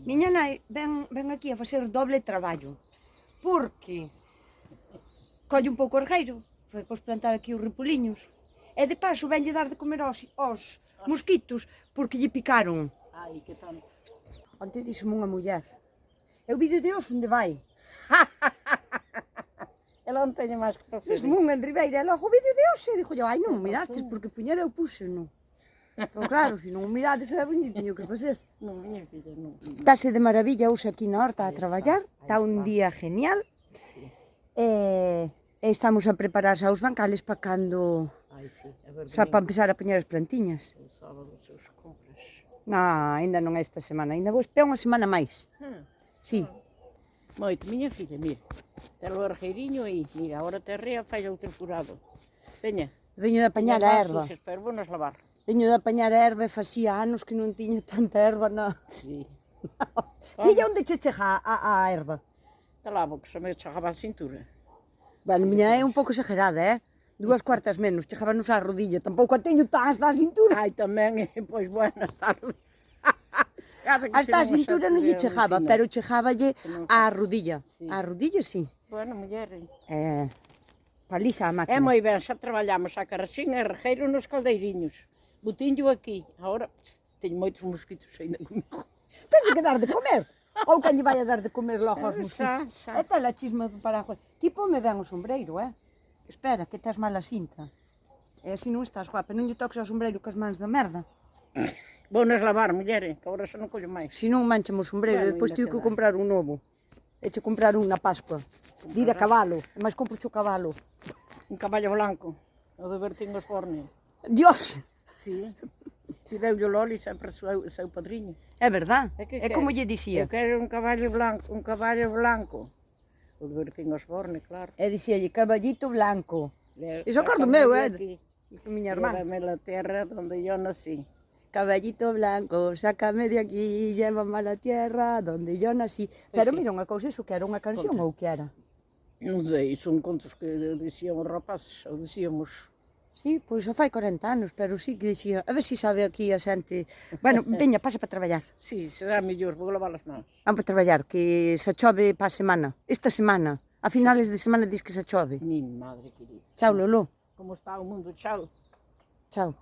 Miña nai ven aquí a facer doble traballo, porque colle un pouco o ergueiro, foi pois plantar aquí os ripuliños, e de paso venlle dar de comer aos mosquitos, porque lle picaron. Ai, que tanto. Onte díxome unha muller, e o vídeo de hoxe onde vai? Ela non teñe máis que facer. Díxome unha en Ribeira, e logo o vídeo de hoxe, dixo eu, ai non o mirastes, porque puñera eu puxeno. Pero claro, se non o mirades, é bonito, teño que facer. Non, miña filla, non. Estáse de maravilla hoxe aquí na horta a traballar, está un día genial. E estamos a preparar xa os bancales para cando, Ai, sí, a ver, xa para empezar a poñer as plantiñas. o sábado seus compras. Non, ainda non é esta semana, ainda vou esperar unha semana máis. Sí, Moito, miña filla, mira. Ten o ergueiriño aí, mira, agora te rea, fai outro furado. Veña. veño de apañar a erva. Pero vou nos lavar. Veño de apañar a erva e facía anos que non tiña tanta erva na... Sí. Dille onde che chega a erva? Te lavo, que se me chegaba a cintura. Bueno, miña é un pouco exagerada, 2 cuartas menos, chegábanos á rodilla, tampouco a teño tan hasta a cintura. Ai, tamén, pois, buenas tardes. Hasta a cintura non lle chegaba, pero chegáballe á rodilla. Sí. Á rodilla, sí. Bueno, muller. Paliza a É máquina. moi ben, xa traballamos a carraxín e regueiro nos caldeiriños. Botinho aquí. Agora teño moitos mosquitos ainda comigo. Tens de que dar de comer. Ou quen lle vai a dar de comer logo aos mosquitos. Xa. E tela chisma para a Ti pome ben o sombreiro, Espera, que tes mala cinta. E así non estás guapa, non lle toques ao sombreiro cas mans da merda. Vou nos lavar, muller, que agora xa non collo máis. Si non manchame o sombreiro, Bueno, depois ainda tío que queda. comprar un novo. Eche comprar un na Pascua. Dir a cabalo, e máis compro o cabalo. Un caballo blanco, o de Bertín os Borne. Dios! Sí. E deu-lhe o Loli sempre seu padriño. É verdad, E que é como quere? lle dicía. Eu quero un caballo blanco. O de Bertín os Borne, claro. E dicíalle, caballito blanco. Iso acordo meu, miña irmá. Llévame a la tierra donde yo nací. Caballito blanco, sácame de aquí, llévame a la tierra donde yo nací. Pero sí. mira unha cousa, iso que era unha canción ou que era? Non sei, son contos que dicían os rapazes, ou dicíamos. Sí, pois xa fai 40 anos, pero sí que dicía, a ver se sabe aquí a xente. Bueno, veña, pasa para traballar. Sí, será mellor, vou lavar as mans. Vamos para traballar, que se chove para a semana. Esta semana, a finales de semana dis que se chove. Mi madre querida. Chao, Lolo. Como está o mundo? Chao. Chao.